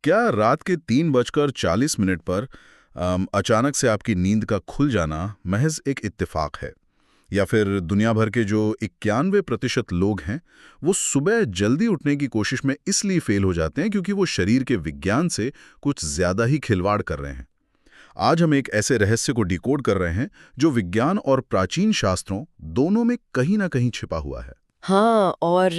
क्या रात के 3:40 पर अचानक से आपकी नींद का खुल जाना महज एक इत्तेफाक है? या फिर दुनिया भर के जो 91% लोग हैं, वो सुबह जल्दी उठने की कोशिश में इसलिए फेल हो जाते हैं क्योंकि वो शरीर के विज्ञान से कुछ ज्यादा ही खिलवाड़ कर रहे हैं? आज हम एक ऐसे रहस्य को डिकोड कर रहे हैं जो विज्ञान और प्राचीन शास्त्रों दोनों में कहीं ना कहीं छिपा हुआ है। हाँ, और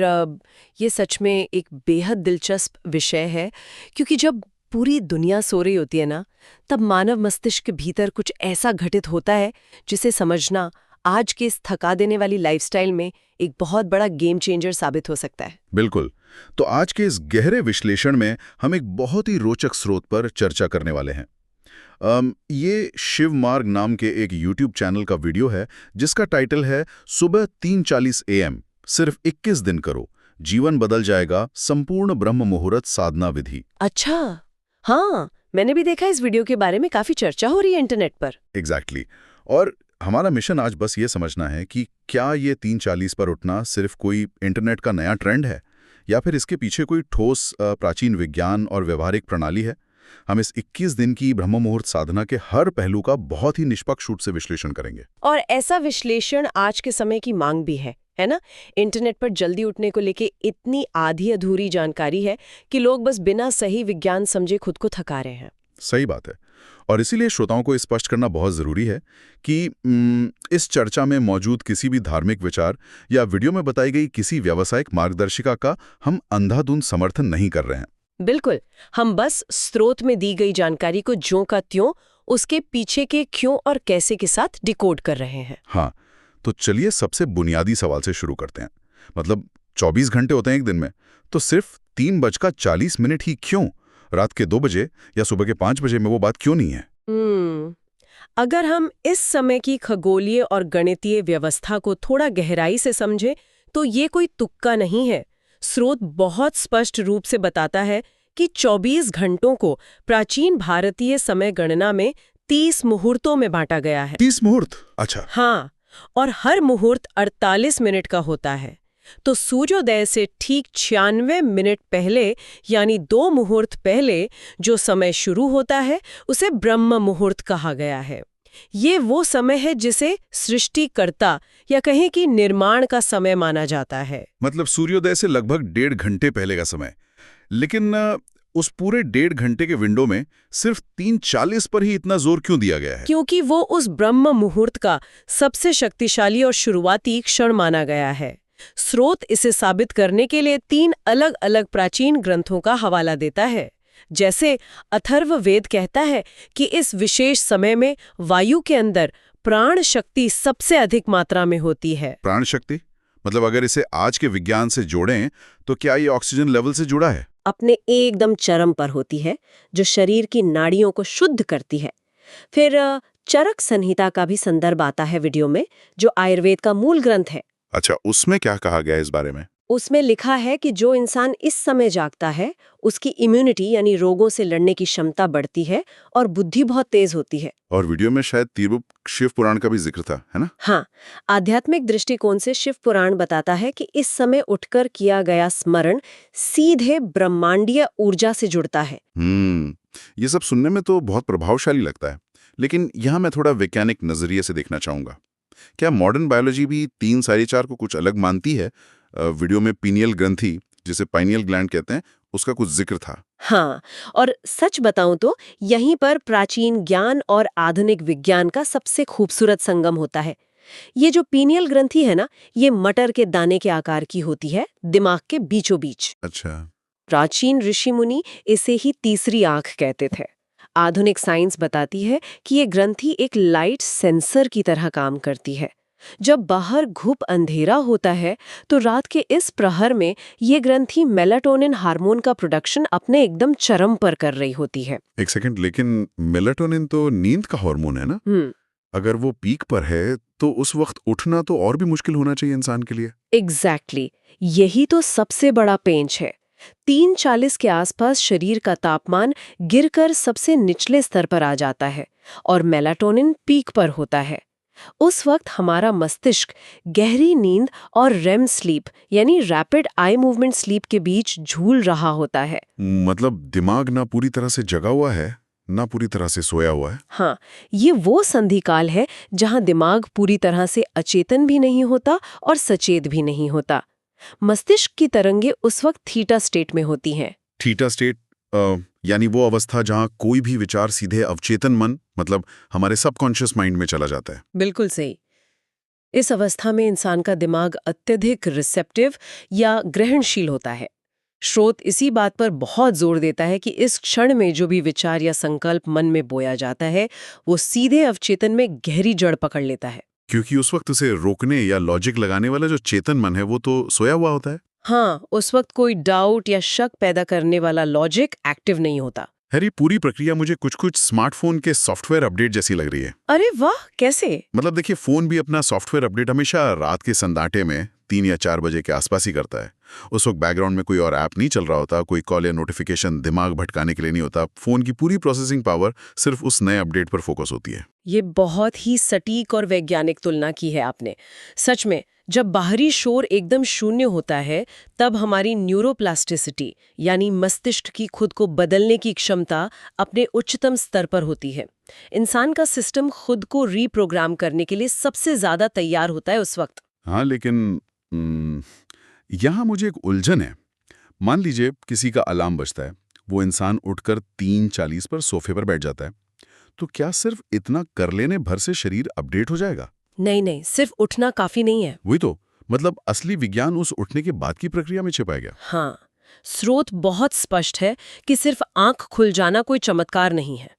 ये सच में एक बेहद दिलचस्प विषय है, क्योंकि जब पूरी दुनिया सो रही होती है ना, तब मानव मस्तिष्क के भीतर कुछ ऐसा घटित होता है जिसे समझना आज के इस थका देने वाली लाइफस्टाइल में एक बहुत बड़ा गेम चेंजर साबित हो सकता है। बिल्कुल। तो आज के इस गहरे विश्लेषण में हम एक बहुत ही रोचक स्रोत पर चर्चा करने वाले हैं। ये शिव मार्ग नाम के एक YouTube चैनल का वीडियो है जिसका टाइटल है सुबह 3:40 AM सिर्फ 21 दिन करो, जीवन बदल जाएगा, संपूर्ण ब्रह्म मुहूर्त साधना विधि। अच्छा, हाँ, मैंने भी देखा इस वीडियो के बारे में काफी चर्चा हो रही है इंटरनेट पर। एग्जैक्टली और हमारा मिशन आज बस ये समझना है कि क्या ये 3:40 पर उठना सिर्फ कोई इंटरनेट का नया ट्रेंड है या फिर इसके पीछे कोई ठोस प्राचीन विज्ञान और व्यवहारिक प्रणाली है। हम इस 21 दिन की ब्रह्म मुहूर्त साधना के हर पहलू का बहुत ही निष्पक्ष रूप से विश्लेषण करेंगे। और ऐसा विश्लेषण आज के समय की मांग भी है ना? इंटरनेट पर जल्दी उठने को लेके इतनी आधी अधूरी जानकारी है कि लोग बस बिना सही विज्ञान समझे खुद को थका रहे हैं। सही बात है। और इसीलिए श्रोताओं को स्पष्ट करना बहुत जरूरी है कि इस चर्चा में मौजूद किसी भी धार्मिक विचार या वीडियो में बताई गई किसी व्यावसायिक मार्गदर्शिका का हम अंधाधुंध समर्थन नहीं कर रहे हैं। बिल्कुल, हम बस स्रोत में दी गई जानकारी को ज्यों का त्यों उसके पीछे के क्यों और कैसे के साथ डिकोड कर रहे हैं। हाँ, तो चलिए सबसे बुनियादी सवाल से शुरू करते हैं। मतलब 24 घंटे होते हैं एक दिन में, तो सिर्फ 3:40 ही क्यों? रात के 2 बजे या सुबह के 5 बजे में वो बात क्यों नहीं है? अगर हम इस समय की खगोलीय और गणितीय व्यवस्था को थोड़ा गहराई से समझें, तो ये कोई तुक्का नहीं है। स्रोत बहुत स्पष्ट रूप से बताता है कि 24 घंटों को प्राचीन भारतीय समय गणना में 30 मुहूर्तों में बांटा गया है। 30 मुहूर्त? अच्छा। हाँ, और हर मुहूर्त 48 मिनट का होता है। तो सूर्योदय से ठीक 96 मिनट पहले, यानी 2 मुहूर्त पहले जो समय शुरू होता है, उसे ब्रह्म मुहूर्त कहा गया है। ये वो समय है जिसे सृष्टिकर्ता या कहें कि निर्माण का समय माना जाता है। मतलब सूर्योदय से लगभग 1.5 घंटे पहले का समय। लेकिन उस पूरे 1.5 घंटे के विंडो में सिर्फ 3:40 पर ही इतना जोर क्यों दिया गया है? क्योंकि वो उस ब्रह्म मुहूर्त का सबसे शक्तिशाली और शुरुआती क्षण माना गया है। स्रोत इसे साबित करने के लिए 3 अलग-अलग प्राचीन ग्रंथों का हवाला देता है। जैसे अथर्ववेद कहता है कि इस विशेष समय में वायु के अंदर प्राण शक्ति सबसे अधिक मात्रा में होती है। प्राण शक्ति? मतलब अगर इसे आज के विज्ञान से जोड़ें, तो क्या ये ऑक्सीजन लेवल से जुड़ा है? अपने एकदम चरम पर होती है, जो शरीर की नाड़ियों को शुद्ध करती है। फिर चरक संहिता का भी संदर्भ आता है वीडियो में, जो आयुर्वेद का मूल ग्रंथ है। अच्छा, उसमें क्या कहा गया इस बारे में? उसमें लिखा है कि जो इंसान इस समय जागता है, उसकी इम्यूनिटी यानी रोगों से लड़ने की क्षमता बढ़ती है और बुद्धि बहुत तेज होती है। और वीडियो में शायद तिरुप शिव पुराण का भी जिक्र था, है ना? हाँ, आध्यात्मिक दृष्टिकोण से शिव पुराण बताता है कि इस समय उठकर किया गया स्मरण सीधे ब्रह्मांडीय ऊर्जा से जुड़ता है। ये सब सुनने में तो बहुत प्रभावशाली लगता है, लेकिन यहाँ मैं थोड़ा वैज्ञानिक नजरिए से देखना चाहूंगा। क्या मॉडर्न बायोलॉजी भी 3 साढ़े 4 को कुछ अलग मानती है? वीडियो में पीनियल ग्रंथि, जिसे पाइनियल ग्लैंड कहते हैं, उसका कुछ जिक्र था। हाँ, और सच बताऊं तो यहीं पर प्राचीन ज्ञान और आधुनिक विज्ञान का सबसे खूबसूरत संगम होता है। ये जो पीनियल ग्रंथि है ना, ये मटर के दाने के आकार की होती है, दिमाग के बीचों बीच। अच्छा। प्राचीन ऋषि मुनि इसे ही तीसरी आंख कहते थे। आधुनिक साइंस बताती है कि ये ग्रंथि एक लाइट सेंसर की तरह काम करती है। जब बाहर घुप अंधेरा होता है, तो रात के इस प्रहर में ये ग्रंथि मेलाटोनिन हार्मोन का प्रोडक्शन अपने एकदम चरम पर कर रही होती है। एक सेकंड, लेकिन मेलाटोनिन तो नींद का हार्मोन है ना? अगर वो पीक पर है, तो उस वक्त उठना तो और भी मुश्किल होना चाहिए इंसान के लिए। एग्जैक्टली, यही तो सबसे बड़ा पेंच है। 3:40 के आसपास शरीर का तापमान गिरकर सबसे निचले स्तर पर आ जाता है और मेलाटोनिन पीक पर होता है। उस वक्त हमारा मस्तिष्क गहरी नींद और रेम स्लीप यानी रैपिड आई मूवमेंट स्लीप के बीच झूल रहा होता है। मतलब दिमाग ना पूरी तरह से जगा हुआ है, ना पूरी तरह से सोया हुआ है। हाँ, ये वो संधिकाल है जहां दिमाग पूरी तरह से अचेतन भी नहीं होता और सचेत भी नहीं होता। मस्तिष्क की तरंगे उस वक्त थीटा स्टेट में होती हैं। थीटा स्टेट यानी वो अवस्था जहां कोई भी विचार सीधे अवचेतन मन मतलब हमारे सबकॉन्शियस माइंड में चला जाता है। बिल्कुल सही। इस अवस्था में इंसान का दिमाग अत्यधिक रिसेप्टिव या ग्रहणशील होता है। श्रोत इसी बात पर बहुत जोर देता है कि इस क्षण में जो भी विचार या संकल्प मन में बोया जाता है वो सीधे अवचेतन में गहरी जड़ पकड़ लेता है। क्योंकि उस वक्त उसे रोकने या लॉजिक लगाने वाला जो चेतन मन है वो तो सोया हुआ होता है। हाँ, उस वक्त कोई डाउट या शक पैदा करने वाला लॉजिक एक्टिव नहीं होता। हैरी, पूरी प्रक्रिया मुझे कुछ स्मार्टफोन के सॉफ्टवेयर अपडेट जैसी लग रही है। अरे वाह, कैसे? मतलब देखिए, फोन भी अपना सॉफ्टवेयर अपडेट हमेशा रात के सन्नाटे में 3 या 4 बजे के आसपास ही करता है। उस वक्त बैकग्राउंड में कोई और ऐप नहीं चल रहा होता, कोई कॉल या नोटिफिकेशन दिमाग भटकाने के लिए नहीं होता। फोन की पूरी प्रोसेसिंग पावर सिर्फ उस नए अपडेट पर फोकस होती है। ये बहुत ही सटीक और वैज्ञानिक तुलना की है आपने। सच में, जब बाहरी शोर एकदम शून्य होता है तब हमारी न्यूरोप्लास्टिसिटी यानी मस्तिष्क की खुद को बदलने की क्षमता अपने उच्चतम स्तर पर होती है। इंसान का सिस्टम खुद को रीप्रोग्राम करने के लिए सबसे ज्यादा तैयार होता है उस वक्त। हाँ, लेकिन यहाँ मुझे एक उलझन है। मान लीजिए किसी का अलार्म बजता है, वो इंसान उठकर 3:40 पर सोफे पर बैठ जाता है, तो क्या सिर्फ इतना कर लेने भर से शरीर अपडेट हो जाएगा? नहीं नहीं, सिर्फ उठना काफी नहीं है। वही तो, मतलब असली विज्ञान उस उठने के बाद की प्रक्रिया में छिपा गया। हाँ, स्रोत बहुत स्पष्ट है कि सिर्फ आंख खुल जाना कोई चमत्कार नहीं है।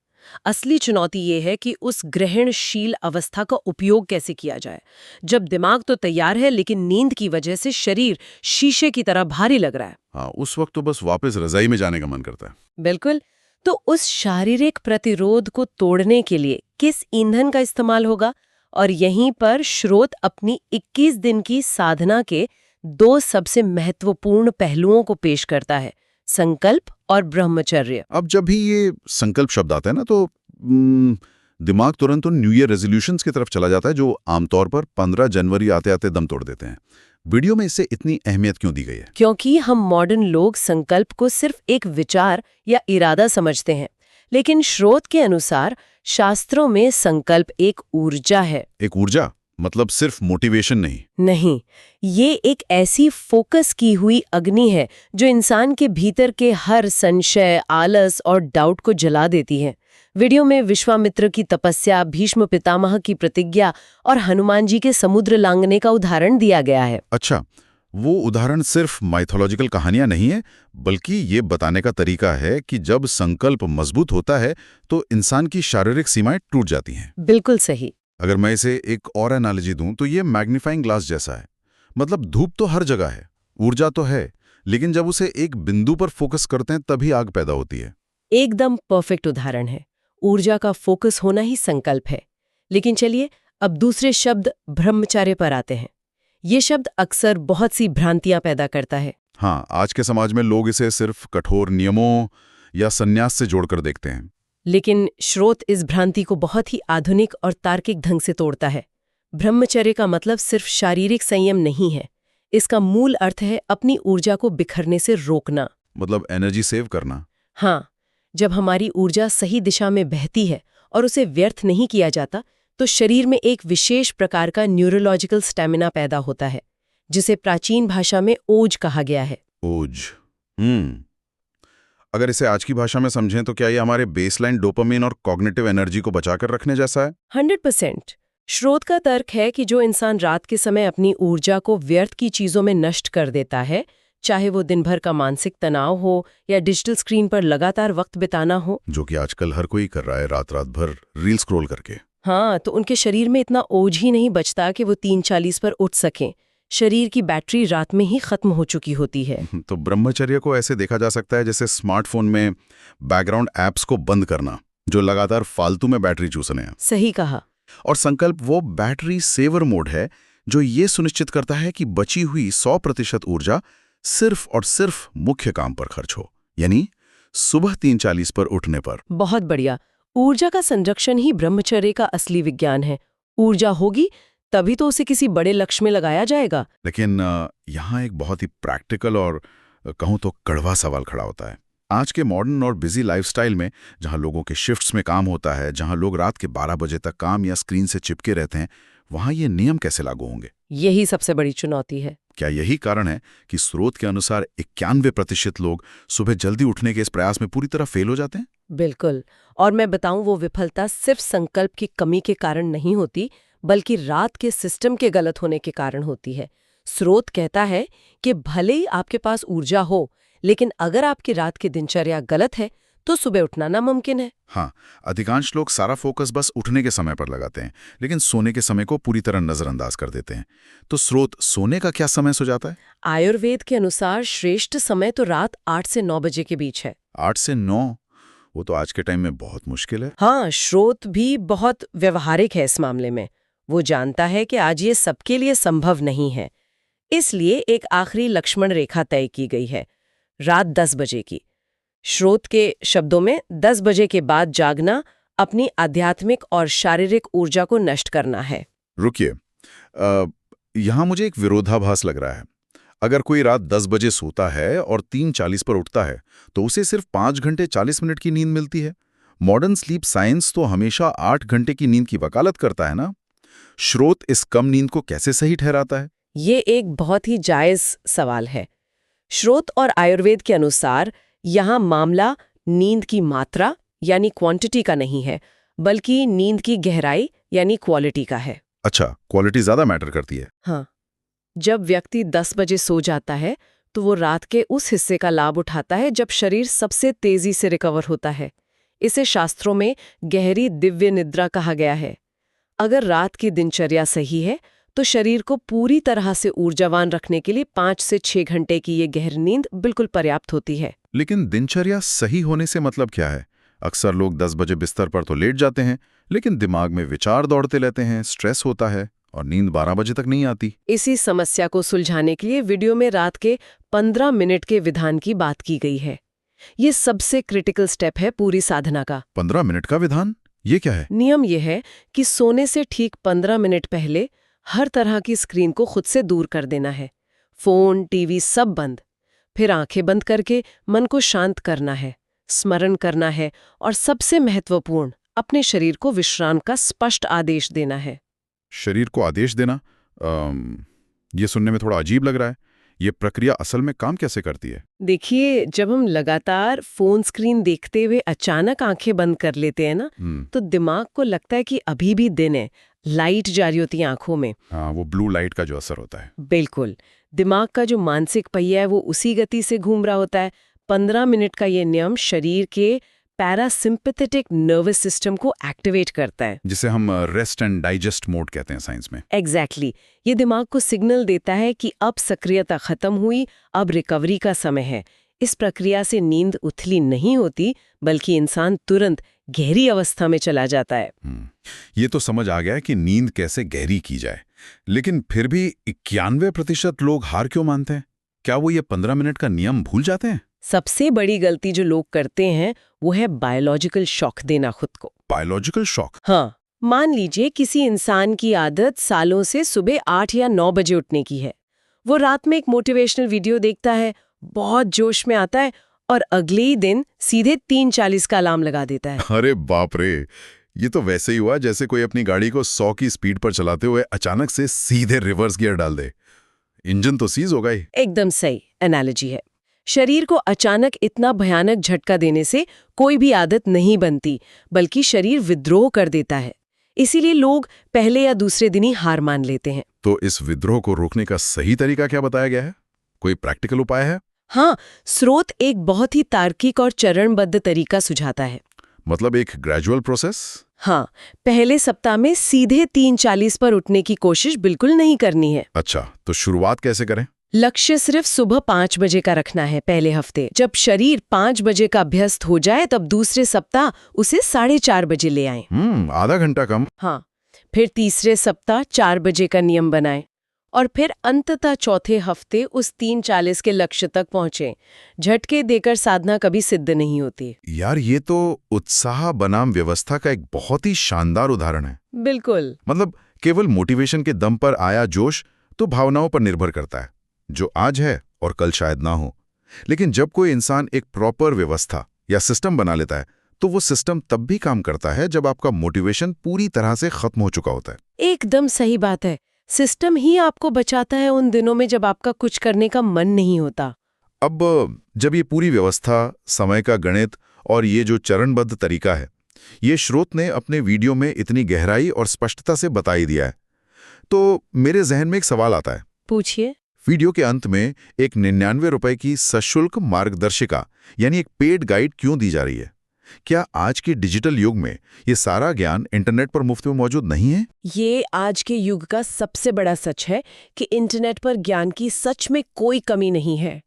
असली चुनौती ये है कि उस ग्रहणशील अवस्था का उपयोग कैसे किया जाए, जब दिमाग तो तैयार है लेकिन नींद की वजह से शरीर शीशे की तरह भारी लग रहा है। हाँ, उस वक्त तो बस वापस रजाई में जाने का मन करता है। बिल्कुल। तो उस शारीरिक प्रतिरोध को तोड़ने के लिए किस ईंधन का इस्तेमाल होगा? और यहीं पर श्रोत अपनी 21 दिन की साधना के 2 सबसे महत्वपूर्ण पहलुओं को पेश करता है, संकल्प और ब्रह्मचर्य। अब जब भी ये संकल्प शब्द आता है ना, तो दिमाग तुरंत तो न्यू ईयर रेजोल्यूशंस की तरफ चला जाता है, जो आमतौर पर 15 जनवरी आते आते दम तोड़ देते हैं। वीडियो में इससे इतनी अहमियत क्यों दी गई है? क्योंकि हम मॉडर्न लोग संकल्प को सिर्फ एक विचार या इरादा समझते हैं, लेकिन श्रोत के अनुसार शास्त्रों में संकल्प एक ऊर्जा है। एक ऊर्जा? मतलब सिर्फ मोटिवेशन नहीं? नहीं, ये एक ऐसी फोकस की हुई अग्नि है जो इंसान के भीतर के हर संशय, आलस और डाउट को जला देती है। वीडियो में विश्वामित्र की तपस्या, भीष्म पितामह की प्रतिज्ञा और हनुमान जी के समुद्र लांघने का उदाहरण दिया गया है। अच्छा, वो उदाहरण सिर्फ माइथोलॉजिकल कहानियां नहीं है, बल्कि ये बताने का तरीका है कि जब संकल्प मजबूत होता है तो इंसान की शारीरिक सीमाएं टूट जाती हैं। बिल्कुल सही। अगर मैं इसे एक और एनालॉजी दूं तो ये मैग्नीफाइंग ग्लास जैसा है। मतलब धूप तो हर जगह है, ऊर्जा तो है, लेकिन जब उसे एक बिंदु पर फोकस करते हैं तभी आग पैदा होती है। एकदम परफेक्ट उदाहरण है। ऊर्जा का फोकस होना ही संकल्प है। लेकिन चलिए अब दूसरे शब्द ब्रह्मचर्य पर आते हैं। ये शब्द अक्सर बहुत सी भ्रांतियां पैदा करता है। हाँ, आज के समाज में लोग इसे सिर्फ कठोर नियमों या संन्यास से जोड़कर देखते हैं। लेकिन श्रोत इस भ्रांति को बहुत ही आधुनिक और तार्किक ढंग से तोड़ता है। ब्रह्मचर्य का मतलब सिर्फ शारीरिक संयम नहीं है। इसका मूल अर्थ है अपनी ऊर्जा को बिखरने से रोकना। मतलब एनर्जी सेव करना। हाँ, जब हमारी ऊर्जा सही दिशा में बहती है और उसे व्यर्थ नहीं किया जाता, तो शरीर में एक विशेष प्रकार का न्यूरोलॉजिकल स्टैमिना पैदा होता है, जिसे प्राचीन भाषा में ओज कहा गया है। ओज। अगर इसे आज की भाषा में समझें तो क्या ये हमारे बेसलाइन डोपामिन और कॉग्निटिव एनर्जी को बचाकर रखने जैसा है? 100%। श्रोत का तर्क है कि जो इंसान रात के समय अपनी ऊर्जा को व्यर्थ की चीजों में नष्ट कर देता है, चाहे वो दिन भर का मानसिक तनाव हो या डिजिटल स्क्रीन पर लगातार वक्त बिताना हो, जो कि आजकल हर कोई कर रहा है, रात रात भर रील स्क्रॉल करके। हाँ, तो उनके शरीर में इतना ओज ही नहीं बचता कि वो 3:40 पर उठ सकें। शरीर की बैटरी रात में ही खत्म हो चुकी होती है। तो ब्रह्मचर्य को ऐसे देखा जा सकता है जैसे स्मार्टफोन में बैकग्राउंड ऐप्स को बंद करना, जो लगातार फालतू में बैटरी चूसने हैं। सही कहा। और संकल्प वो बैटरी सेवर मोड है जो ये सुनिश्चित करता है कि बची हुई 100% ऊर्जा सिर्फ और सिर्फ मुख्य काम पर खर्च हो, यानी सुबह 3:40 पर उठने पर। बहुत बढ़िया। ऊर्जा का संरक्षण ही ब्रह्मचर्य का असली विज्ञान है। ऊर्जा होगी तभी तो उसे किसी बड़े लक्ष्य में लगाया जाएगा। लेकिन यहाँ एक बहुत ही प्रैक्टिकल और कहूँ तो कड़वा सवाल खड़ा होता है। आज के मॉडर्न और बिजी लाइफस्टाइल में, जहाँ लोगों के शिफ्ट्स में काम होता है, जहाँ लोग रात के 12 बजे तक काम या स्क्रीन से चिपके रहते हैं, वहाँ ये नियम कैसे लागू होंगे? यही सबसे बड़ी चुनौती है। क्या यही कारण है कि स्रोत के अनुसार 91% लोग सुबह जल्दी उठने के इस प्रयास में पूरी तरह फेल हो जाते हैं? बिल्कुल। और मैं बताऊं, वो विफलता सिर्फ संकल्प की कमी के कारण नहीं होती, बल्कि रात के सिस्टम के गलत होने के कारण होती है। स्रोत कहता है कि भले ही आपके पास ऊर्जा हो, लेकिन अगर आपकी रात की दिनचर्या गलत है तो सुबह उठना नामुमकिन है। हाँ, अधिकांश लोग सारा फोकस बस उठने के समय पर लगाते हैं, लेकिन सोने के समय को पूरी तरह नजरअंदाज कर देते हैं। तो स्रोत सोने का क्या समय सुझाता है? आयुर्वेद के अनुसार श्रेष्ठ समय तो रात 8 से 9 बजे के बीच है। 8 से 9? वो तो आज के टाइम में बहुत मुश्किल है। हाँ, स्रोत भी बहुत व्यवहारिक है इस मामले में। वो जानता है कि आज ये सबके लिए संभव नहीं है। इसलिए एक आखिरी लक्ष्मण रेखा तय की गई है, रात 10 बजे की। स्रोत के शब्दों में 10 बजे के बाद जागना अपनी आध्यात्मिक और शारीरिक ऊर्जा को नष्ट करना है। रुकिए, यहाँ मुझे एक विरोधाभास लग रहा है। अगर कोई रात 10 बजे सोता है और 3:40 पर उठता है, तो उसे सिर्फ 5 घंटे 40 मिनट की नींद मिलती है। मॉडर्न स्लीप साइंस तो हमेशा 8 घंटे की नींद की वकालत करता है ना? स्रोत इस कम नींद को कैसे सही ठहराता है? ये एक बहुत ही जायज सवाल है। स्रोत और आयुर्वेद के अनुसार यहाँ मामला नींद की मात्रा यानी क्वांटिटी का नहीं है, बल्कि नींद की गहराई यानी क्वालिटी का है। अच्छा, क्वालिटी ज्यादा मैटर करती है। हाँ, जब व्यक्ति 10 बजे सो जाता है तो वो रात के उस हिस्से का लाभ उठाता है जब शरीर सबसे तेजी से रिकवर होता है। इसे शास्त्रों में गहरी दिव्य निद्रा कहा गया है। अगर रात की दिनचर्या सही है तो शरीर को पूरी तरह से ऊर्जावान रखने के लिए 5 से 6 घंटे की ये गहरी नींद बिल्कुल पर्याप्त होती है। लेकिन दिनचर्या सही होने से मतलब क्या है? अक्सर लोग 10 बजे बिस्तर पर तो लेट जाते हैं, लेकिन दिमाग में विचार दौड़ते रहते हैं, स्ट्रेस होता है और नींद 12 बजे तक नहीं आती। इसी समस्या को सुलझाने के लिए वीडियो में रात के 15 मिनट के विधान की बात की गई है। ये सबसे क्रिटिकल स्टेप है पूरी साधना का। 15 मिनट का विधान? ये क्या है? नियम यह है कि सोने से ठीक 15 मिनट पहले हर तरह की स्क्रीन को खुद से दूर कर देना है। फोन, टीवी सब बंद। फिर आंखें बंद करके मन को शांत करना है, स्मरण करना है और सबसे महत्वपूर्ण, अपने शरीर को विश्राम का स्पष्ट आदेश देना है। शरीर को आदेश देना? ये सुनने में थोड़ा अजीब लग रहा है। ये प्रक्रिया असल में काम कैसे करती है? देखिए, जब हम लगातार फोन स्क्रीन देखते हुए अचानक आंखें बंद कर लेते हैं ना, तो दिमाग को लगता है कि अभी भी दिन है। लाइट जारी होती है आंखों में। हाँ, वो ब्लू लाइट का जो असर होता है। बिल्कुल। दिमाग का जो मानसिक पहिया है वो उसी गति से घूम रहा होता है। 15 मिनट का ये नियम शरीर के पैरासिम्पैथेटिक नर्वस सिस्टम को एक्टिवेट करता है, जिसे हम रेस्ट एंड डाइजेस्ट मोड कहते हैं साइंस में। एग्जैक्टली। ये दिमाग को सिग्नल देता है कि अब सक्रियता खत्म हुई, अब रिकवरी का समय है। इस प्रक्रिया से नींद उथली नहीं होती, बल्कि इंसान तुरंत गहरी अवस्था में चला जाता है। ये तो समझ आ गया कि नींद कैसे गहरी की जाए, लेकिन फिर भी 91% लोग हार क्यों मानते हैं? क्या वो ये 15 मिनट का नियम भूल जाते हैं? सबसे बड़ी गलती जो लोग करते हैं वो है बायोलॉजिकल शॉक देना खुद को। Biological shock? हाँ, मान लीजिए किसी इंसान की आदत सालों से सुबह 8 या 9 बजे उठने की है। वो रात में एक मोटिवेशनल वीडियो देखता है, बहुत जोश में आता है और अगले ही दिन सीधे 3:40 का अलार्म लगा देता है। अरे बाप रे! ये तो वैसे ही हुआ जैसे कोई अपनी गाड़ी को 100 की स्पीड पर चलाते हुए अचानक से सीधे रिवर्स गियर डाल दे। इंजन तो सीज होगा ही। एकदम सही एनालॉजी है। शरीर को अचानक इतना भयानक झटका देने से कोई भी आदत नहीं बनती, बल्कि शरीर विद्रोह कर देता है। इसीलिए लोग पहले या दूसरे दिन ही हार मान लेते हैं। तो इस विद्रोह को रोकने का सही तरीका क्या बताया गया है? कोई प्रैक्टिकल उपाय है? हाँ, स्रोत एक बहुत ही तार्किक और चरणबद्ध तरीका सुझाता है। मतलब एक ग्रेजुअल प्रोसेस? हाँ, पहले सप्ताह में सीधे 3:40 पर उठने की कोशिश बिल्कुल नहीं करनी है। अच्छा, तो शुरुआत कैसे करें? लक्ष्य सिर्फ सुबह 5 बजे का रखना है पहले हफ्ते। जब शरीर 5 बजे का अभ्यस्त हो जाए तब दूसरे सप्ताह उसे 4:30 बजे ले आएं। आधा घंटा कम। हाँ, फिर तीसरे सप्ताह 4 बजे का नियम बनाएं और फिर अंततः चौथे हफ्ते उस 3:40 के लक्ष्य तक पहुंचे। झटके देकर साधना कभी सिद्ध नहीं होती। यार, ये तो उत्साह बनाम व्यवस्था का एक बहुत ही शानदार उदाहरण है। बिल्कुल। मतलब केवल मोटिवेशन के दम पर आया जोश तो भावनाओं पर निर्भर करता है, जो आज है और कल शायद ना हो। लेकिन जब कोई इंसान एक प्रॉपर व्यवस्था या सिस्टम बना लेता है, तो वो सिस्टम तब भी काम करता है जब आपका मोटिवेशन पूरी तरह से खत्म हो चुका होता है। एकदम सही बात है। सिस्टम ही आपको बचाता है उन दिनों में जब आपका कुछ करने का मन नहीं होता। अब जब ये पूरी व्यवस्था, समय का गणित और ये जो चरणबद्ध तरीका है, ये स्रोत ने अपने वीडियो में इतनी गहराई और स्पष्टता से बता ही दिया है, तो मेरे जहन में एक सवाल आता है। पूछिए। वीडियो के अंत में एक 99 रुपए की सशुल्क मार्गदर्शिका यानी एक पेड गाइड क्यों दी जा रही है? क्या आज के डिजिटल युग में ये सारा ज्ञान इंटरनेट पर मुफ्त में मौजूद नहीं है? ये आज के युग का सबसे बड़ा सच है कि इंटरनेट पर ज्ञान की सच में कोई कमी नहीं है।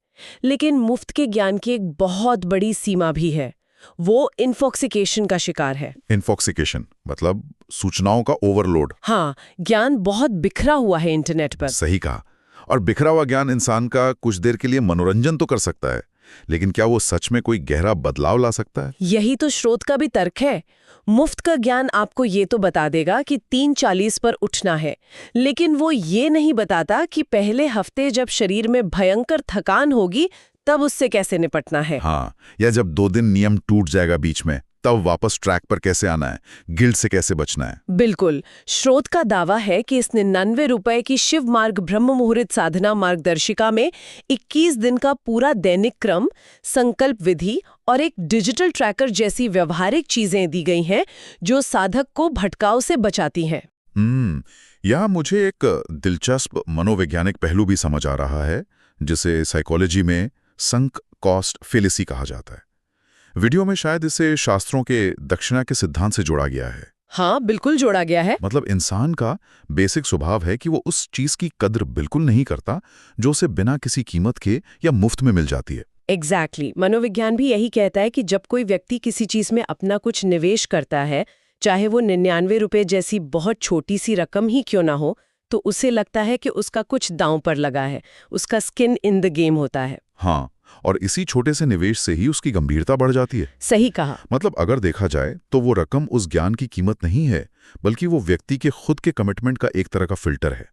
लेकिन मुफ्त के ज्ञान की एक बहुत बड़ी सीमा भी है। वो इन्फॉक्सिकेशन का शिकार है। इन्फॉक्सिकेशन मतलब सूचनाओं का ओवरलोड। हाँ, ज्ञान बहुत बिखरा हुआ है इंटरनेट पर। सही कहा। और बिखरा हुआ ज्ञान इंसान का कुछ देर के लिए मनोरंजन तो कर सकता है, लेकिन क्या वो सच में कोई गहरा बदलाव ला सकता है? यही तो स्रोत का भी तर्क है। मुफ्त का ज्ञान आपको ये तो बता देगा कि 3:40 पर उठना है, लेकिन वो ये नहीं बताता कि पहले हफ्ते जब शरीर में भयंकर थकान होगी तब उससे कैसे निपटना है। हाँ, या जब 2 दिन नियम टूट जाएगा बीच में, तब वापस ट्रैक पर कैसे आना है, गिल्ट से कैसे बचना है। बिल्कुल। स्रोत का दावा है कि इस 99 रुपए की शिव मार्ग ब्रह्म मुहूर्त साधना मार्गदर्शिका में 21 दिन का पूरा दैनिक क्रम, संकल्प विधि और एक डिजिटल ट्रैकर जैसी व्यवहारिक चीजें दी गई हैं जो साधक को भटकाव से बचाती हैं। यहाँ मुझे एक दिलचस्प मनोवैज्ञानिक पहलू भी समझ आ रहा है, जिसे साइकोलॉजी में संक कॉस्ट फेलिसी कहा जाता है। वीडियो में शायद इसे शास्त्रों के दक्षिणा के सिद्धांत से जोड़ा गया है। हाँ, बिल्कुल जोड़ा गया है। मतलब इंसान का बेसिक स्वभाव है कि वो उस चीज की कद्र बिल्कुल नहीं करता जो उसे बिना किसी कीमत के या मुफ्त में मिल जाती है। एग्जैक्टली। मनोविज्ञान भी यही कहता है कि जब कोई व्यक्ति किसी चीज में अपना कुछ निवेश करता है, चाहे वो 99 रुपए जैसी बहुत छोटी सी रकम ही क्यों ना हो, तो उसे लगता है कि उसका कुछ दांव पर लगा है, उसका स्किन इन द गेम होता है। हाँ, और इसी छोटे से निवेश से ही उसकी गंभीरता बढ़ जाती है। सही कहा। मतलब अगर देखा जाए तो वो रकम उस ज्ञान की कीमत नहीं है, बल्कि वो व्यक्ति के खुद के कमिटमेंट का एक तरह का फिल्टर है।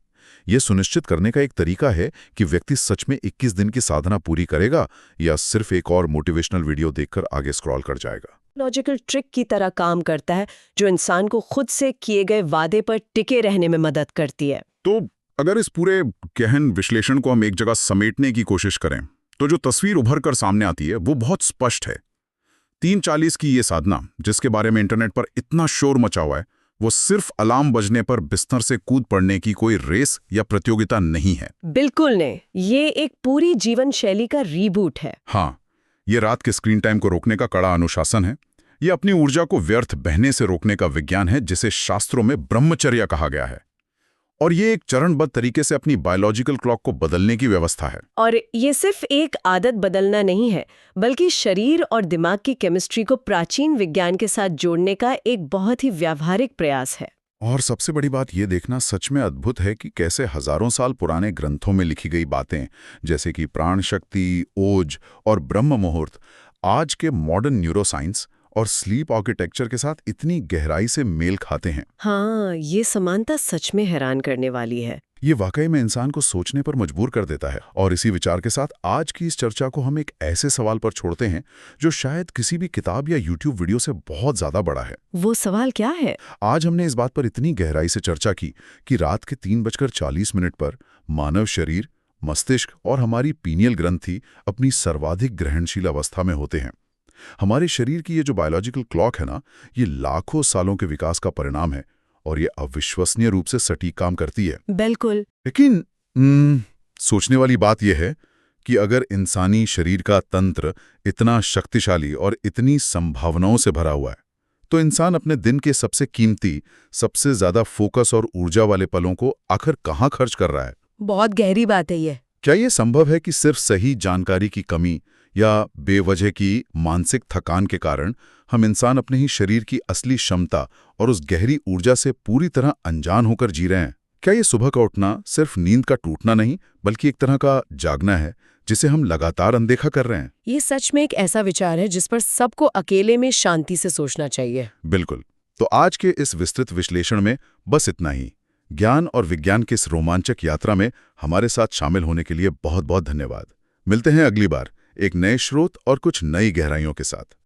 ये सुनिश्चित करने का एक तरीका है कि व्यक्ति सच में 21 दिन की साधना पूरी करेगा या सिर्फ एक और मोटिवेशनल वीडियो देखकर आगे स्क्रॉल कर जाएगा। लॉजिकल ट्रिक की तरह काम करता है जो इंसान को खुद से किए गए वादे पर टिके रहने में मदद करती है। तो अगर इस पूरे गहन विश्लेषण को हम एक जगह समेटने की कोशिश करें, तो जो तस्वीर उभर कर सामने आती है वो बहुत स्पष्ट है। 3:40 की ये साधना, जिसके बारे में इंटरनेट पर इतना शोर मचा हुआ है, वो सिर्फ अलार्म बजने पर बिस्तर से कूद पड़ने की कोई रेस या प्रतियोगिता नहीं है। बिल्कुल नहीं। ये एक पूरी जीवन शैली का रीबूट है। हाँ, ये रात के स्क्रीन टाइम को रोकने का कड़ा अनुशासन है। ये अपनी ऊर्जा को व्यर्थ बहने से रोकने का विज्ञान है, जिसे शास्त्रों में ब्रह्मचर्य कहा गया है। और ये एक चरणबद्ध तरीके से अपनी बायोलॉजिकल क्लॉक को बदलने की व्यवस्था है। और ये सिर्फ एक आदत बदलना नहीं है, बल्कि शरीर और दिमाग की केमिस्ट्री को प्राचीन विज्ञान के साथ जोड़ने का एक बहुत ही व्यावहारिक प्रयास है। और सबसे बड़ी बात ये देखना सच में अद्भुत है कि कैसे हजारों साल पुराने ग्रंथों में लिखी गई बातें, जैसे कि प्राण शक्ति, ओज और ब्रह्म मुहूर्त, आज के मॉडर्न न्यूरोसाइंस और स्लीप आर्किटेक्चर के साथ इतनी गहराई से मेल खाते हैं। हाँ, ये समानता सच में हैरान करने वाली है। ये वाकई में इंसान को सोचने पर मजबूर कर देता है। और इसी विचार के साथ आज की इस चर्चा को हम एक ऐसे सवाल पर छोड़ते हैं जो शायद किसी भी किताब या यूट्यूब वीडियो से बहुत ज्यादा बड़ा है। वो सवाल क्या है? आज हमने इस बात पर इतनी गहराई से चर्चा की कि रात के 3:40 पर मानव शरीर, मस्तिष्क और हमारी पीनियल ग्रंथि अपनी सर्वाधिक ग्रहणशील अवस्था में होते हैं। हमारे शरीर की ये जो बायोलॉजिकल क्लॉक है ना, ये लाखों सालों के विकास का परिणाम है और ये अविश्वसनीय रूप से सटीक काम करती है। बिल्कुल। लेकिन सोचने वाली बात यह है कि अगर इंसानी शरीर का तंत्र इतना शक्तिशाली और इतनी संभावनाओं से भरा हुआ है, तो इंसान अपने दिन के सबसे कीमती, सबसे ज्यादा फोकस और ऊर्जा वाले पलों को आखिर कहाँ खर्च कर रहा है? बहुत गहरी बात है ये। क्या ये संभव है कि सिर्फ सही जानकारी की कमी या बेवजह की मानसिक थकान के कारण हम इंसान अपने ही शरीर की असली क्षमता और उस गहरी ऊर्जा से पूरी तरह अनजान होकर जी रहे हैं? क्या ये सुबह का उठना सिर्फ नींद का टूटना नहीं, बल्कि एक तरह का जागना है जिसे हम लगातार अनदेखा कर रहे हैं? ये सच में एक ऐसा विचार है जिस पर सबको अकेले में शांति से सोचना चाहिए। बिल्कुल। तो आज के इस विस्तृत विश्लेषण में बस इतना ही। ज्ञान और विज्ञान की इस रोमांचक यात्रा में हमारे साथ शामिल होने के लिए बहुत बहुत धन्यवाद। मिलते हैं अगली बार एक नए स्रोत और कुछ नई गहराइयों के साथ।